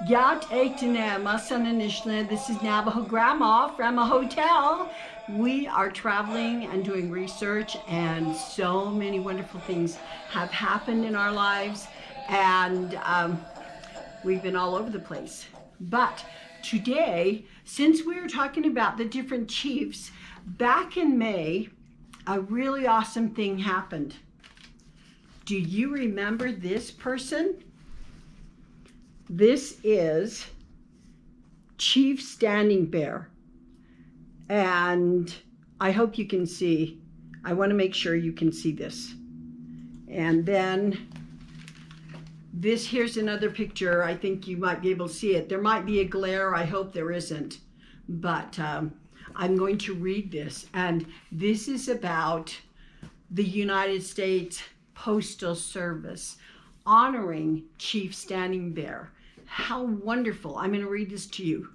Yat Eitanema, Sananishna. This is Navajo Grandma from a hotel. We are traveling and doing research, and so many wonderful things have happened in our lives, and we've been all over the place. But today, since we were talking about the different chiefs, back in May, a really awesome thing happened. Do you remember this person? This is Chief Standing Bear, and I hope you can see. I want to make sure you can see this. And then here's another picture. I think you might be able to see it. There might be a glare. I hope there isn't. But I'm going to read this, and this is about the United States Postal Service honoring Chief Standing Bear. How wonderful. I'm going to read this to you.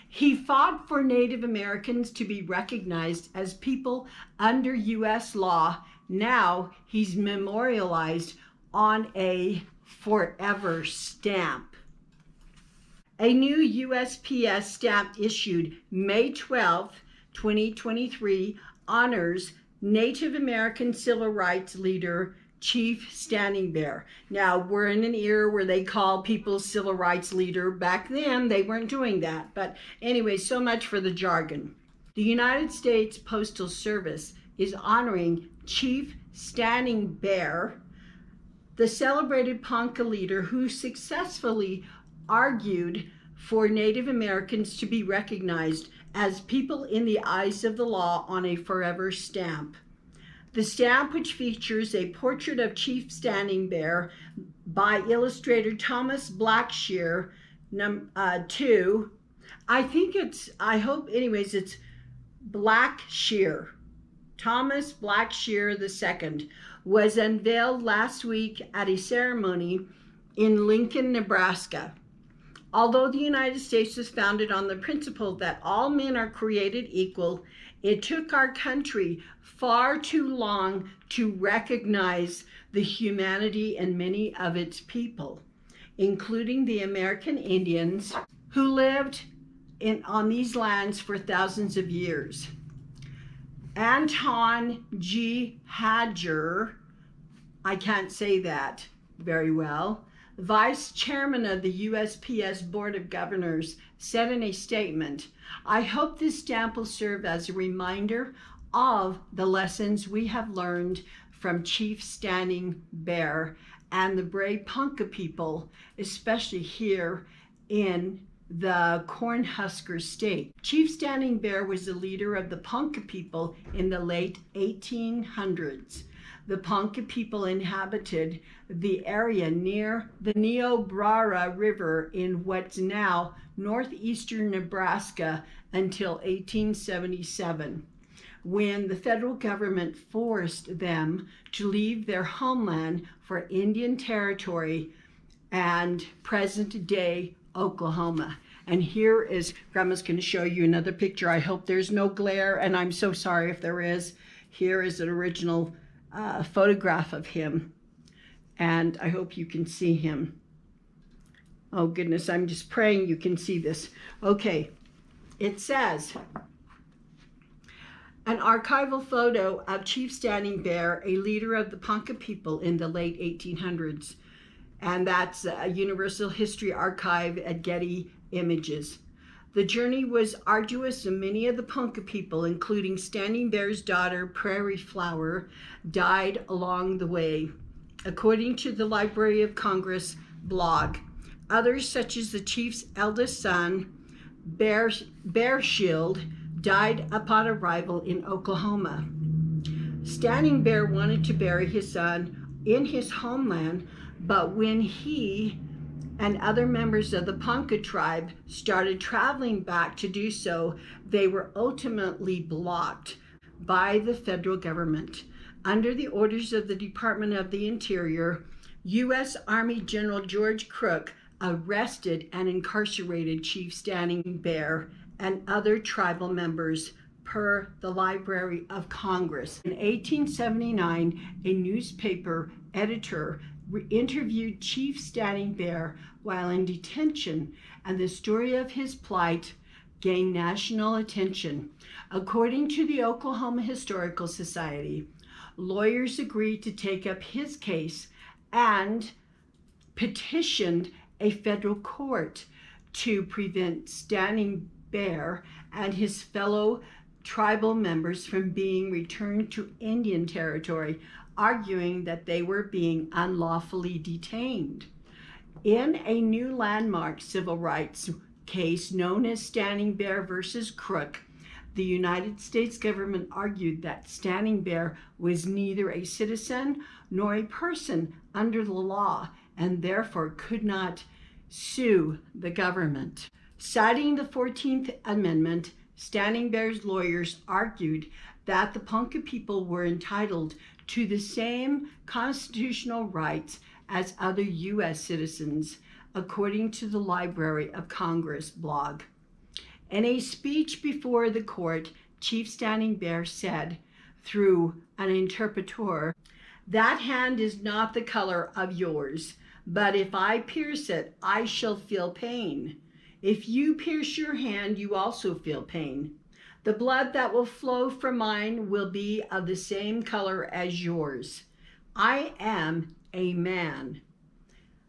He fought for Native Americans to be recognized as people under US law. Now he's memorialized on a forever stamp. A new USPS stamp issued May 12, 2023 honors Native American civil rights leader Chief Standing Bear. Now, we're in an era where they call people civil rights leader. Back then, they weren't doing that. But anyway, so much for the jargon. The United States Postal Service is honoring Chief Standing Bear, the celebrated Ponca leader who successfully argued for Native Americans to be recognized as people in the eyes of the law on a forever stamp. The stamp, which features a portrait of Chief Standing Bear by illustrator Thomas Blackshear, 2. It's Blackshear. Thomas Blackshear II was unveiled last week at a ceremony in Lincoln, Nebraska. Although the United States was founded on the principle that all men are created equal, it took our country far too long to recognize the humanity in many of its people, including the American Indians who lived on these lands for thousands of years. Anton G. Hadger, I can't say that very well, Vice Chairman of the USPS Board of Governors, said in a statement, "I hope this stamp will serve as a reminder of the lessons we have learned from Chief Standing Bear and the brave Ponca people, especially here in the Cornhusker State." Chief Standing Bear was the leader of the Ponca people in the late 1800s. The Ponca people inhabited the area near the Niobrara River in what's now northeastern Nebraska until 1877, when the federal government forced them to leave their homeland for Indian Territory and present-day Oklahoma. And here is, Grandma's going to show you another picture. I hope there's no glare, and I'm so sorry if there is. Here is an original photograph of him, and I hope you can see him. Oh goodness, I'm just praying you can see this. Okay, it says, an archival photo of Chief Standing Bear, a leader of the Ponca people in the late 1800s. And that's a Universal History Archive at Getty Images. The journey was arduous, and many of the Ponca people, including Standing Bear's daughter, Prairie Flower, died along the way. According to the Library of Congress blog, others, such as the chief's eldest son, Bear Shield, died upon arrival in Oklahoma. Standing Bear wanted to bury his son in his homeland, but when he and other members of the Ponca tribe started traveling back to do so, they were ultimately blocked by the federal government. Under the orders of the Department of the Interior, U.S. Army General George Crook arrested and incarcerated Chief Standing Bear and other tribal members per the Library of Congress. In 1879, a newspaper editor interviewed Chief Standing Bear while in detention, and the story of his plight gained national attention. According to the Oklahoma Historical Society, lawyers agreed to take up his case and petitioned a federal court to prevent Standing Bear and his fellow tribal members from being returned to Indian territory, arguing that they were being unlawfully detained. In a new landmark civil rights case known as Standing Bear versus Crook, the United States government argued that Standing Bear was neither a citizen nor a person under the law and therefore could not sue the government. Citing the 14th Amendment, Standing Bear's lawyers argued that the Ponca people were entitled to the same constitutional rights as other U.S. citizens, according to the Library of Congress blog. In a speech before the court, Chief Standing Bear said, through an interpreter, "That hand is not the color of yours, but if I pierce it, I shall feel pain. If you pierce your hand, you also feel pain. The blood that will flow from mine will be of the same color as yours. I am a man.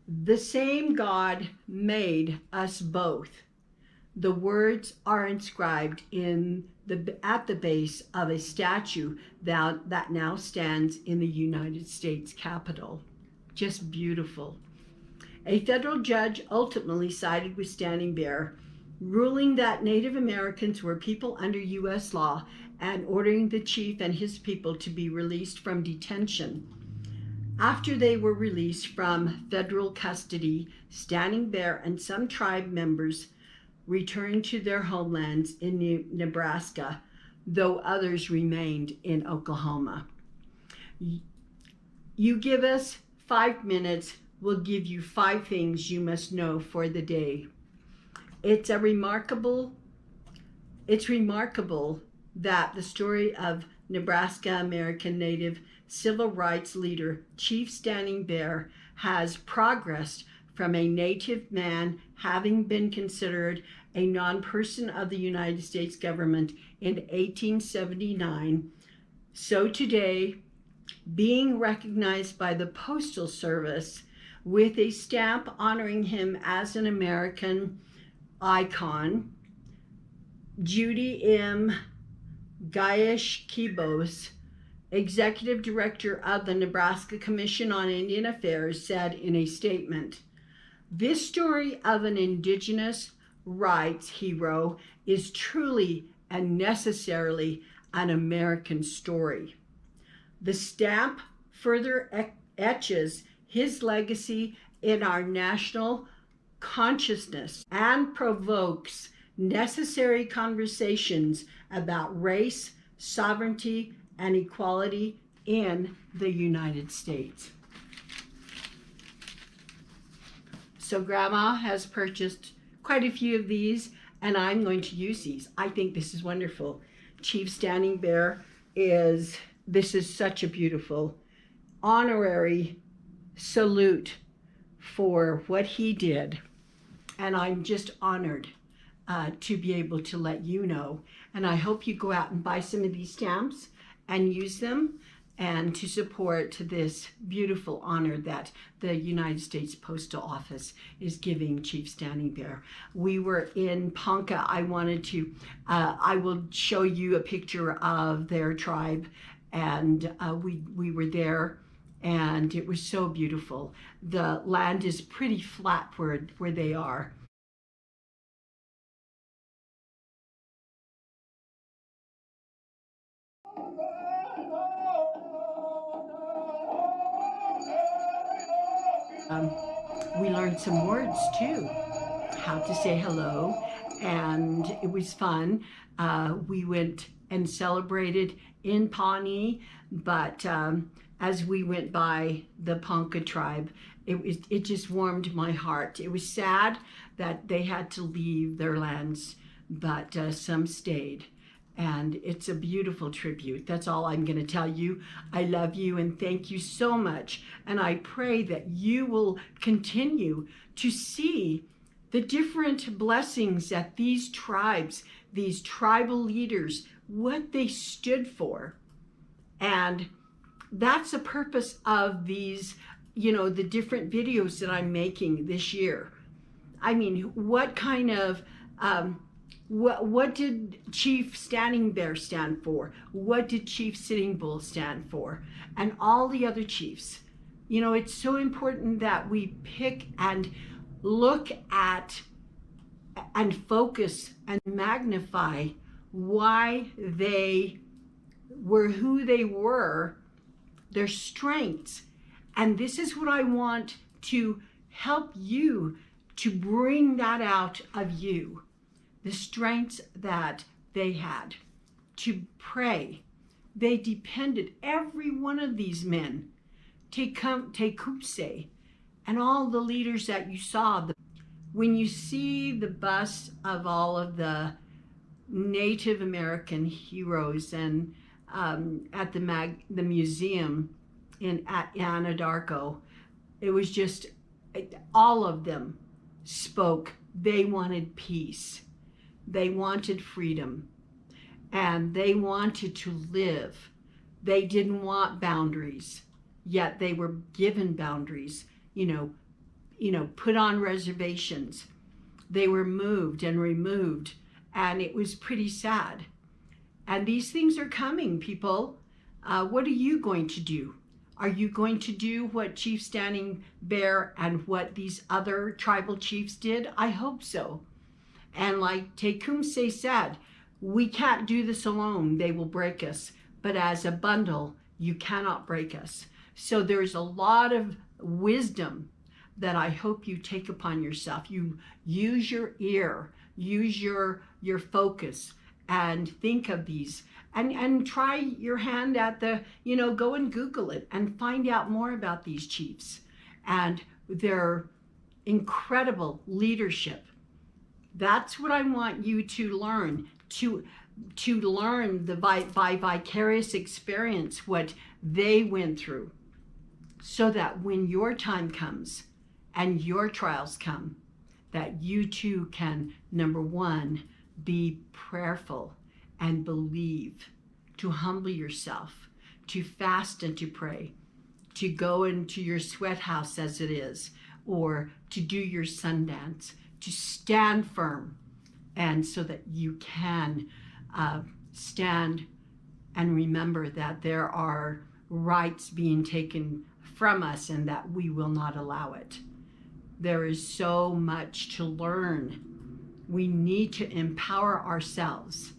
The same God made us both." The words are inscribed at the base of a statue that now stands in the United States Capitol. Just beautiful. A federal judge ultimately sided with Standing Bear, ruling that Native Americans were people under U.S. law and ordering the chief and his people to be released from detention. After they were released from federal custody, Standing Bear and some tribe members returned to their homelands in Nebraska, though others remained in Oklahoma. You give us 5 minutes, we'll give you 5 things you must know for the day. It's remarkable that the story of Nebraska American Native civil rights leader Chief Standing Bear has progressed from a Native man having been considered a non-person of the United States government in 1879, so today being recognized by the Postal Service with a stamp honoring him as an American icon. Judy M. Gaish-Kibos, Executive Director of the Nebraska Commission on Indian Affairs, said in a statement, "This story of an Indigenous rights hero is truly and necessarily an American story. The stamp further etches his legacy in our national consciousness and provokes necessary conversations about race, sovereignty, and equality in the United States." So Grandma has purchased quite a few of these, and I'm going to use these. I think this is wonderful. Chief Standing Bear this is such a beautiful honorary salute for what he did. And I'm just honored to be able to let you know. And I hope you go out and buy some of these stamps and use them and to support this beautiful honor that the United States Postal Office is giving Chief Standing Bear. We were in Ponca. I will show you a picture of their tribe, and we were there, and it was so beautiful. The land is pretty flat where they are. We learned some words too, how to say hello, and it was fun. We went and celebrated in Pawnee, but as we went by the Ponca tribe, it just warmed my heart. It was sad that they had to leave their lands, but some stayed. And it's a beautiful tribute. That's all I'm going to tell you. I love you and thank you so much. And I pray that you will continue to see the different blessings that these tribes, these tribal leaders, what they stood for. And that's the purpose of these, the different videos that I'm making this year. I mean, what kind of, what did Chief Standing Bear stand for? What did Chief Sitting Bull stand for? And all the other chiefs. It's so important that we pick and look at and focus and magnify why they were who they were, their strengths. And this is what I want to help you to bring that out of you, the strengths that they had to pray. They depended, every one of these men, Tecumseh, and all the leaders that you saw. When you see the busts of all of the Native American heroes and at the museum at Anadarko, it was just, all of them spoke. They wanted peace. They wanted freedom. And they wanted to live. They didn't want boundaries, yet they were given boundaries, put on reservations. They were moved and removed, and it was pretty sad. And these things are coming, people. What are you going to do? Are you going to do what Chief Standing Bear and what these other tribal chiefs did? I hope so. And like Tecumseh said, we can't do this alone. They will break us. But as a bundle, you cannot break us. So there's a lot of wisdom that I hope you take upon yourself. You use your ear, use your focus, and think of these. And try your hand at go and Google it and find out more about these chiefs and their incredible leadership. That's what I want you to learn, to learn by vicarious experience what they went through, so that when your time comes and your trials come, that you too can, number one, be prayerful and believe, to humble yourself, to fast and to pray, to go into your sweat house as it is, or to do your Sundance, to stand firm, and so that you can stand and remember that there are rights being taken from us and that we will not allow it. There is so much to learn. We need to empower ourselves.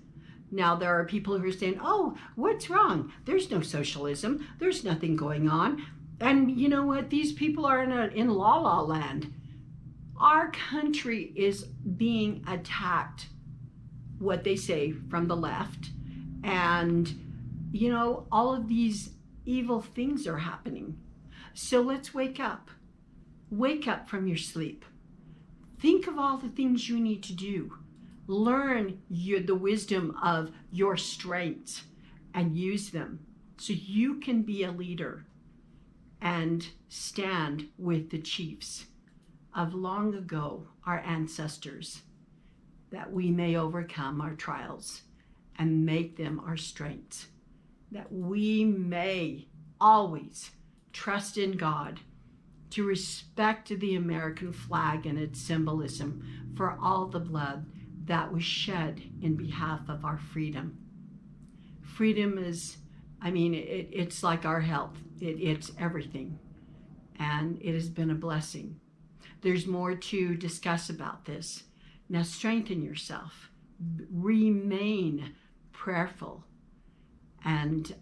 Now, there are people who are saying, oh, what's wrong? There's no socialism. There's nothing going on. And you know what? These people are in la-la land. Our country is being attacked, what they say, from the left. And, all of these evil things are happening. So let's wake up. Wake up from your sleep. Think of all the things you need to do. Learn the wisdom of your strengths and use them so you can be a leader and stand with the chiefs of long ago, our ancestors, that we may overcome our trials and make them our strengths, that we may always trust in God, to respect the American flag and its symbolism for all the blood that was shed in behalf of our freedom. Freedom is, it's like our health. It's everything. And it has been a blessing. There's more to discuss about this. Now strengthen yourself. Remain prayerful. And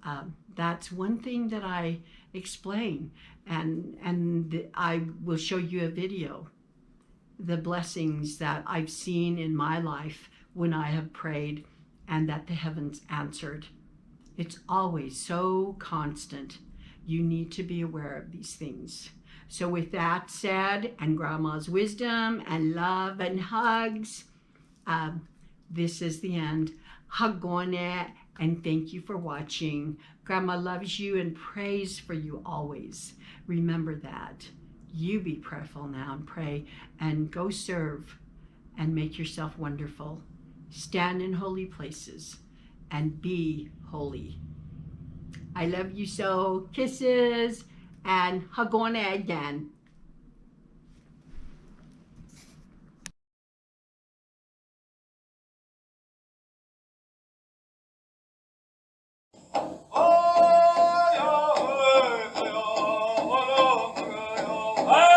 that's one thing that I explain. And I will show you a video. The blessings that I've seen in my life when I have prayed and that the heavens answered. It's always so constant. You need to be aware of these things. So with that said, and Grandma's wisdom and love and hugs, this is the end. Hagone, and thank you for watching. Grandma loves you and prays for you always. Remember that. You be prayerful now and pray and go serve and make yourself wonderful. Stand in holy places and be holy. I love you so. Kisses and Hagone again.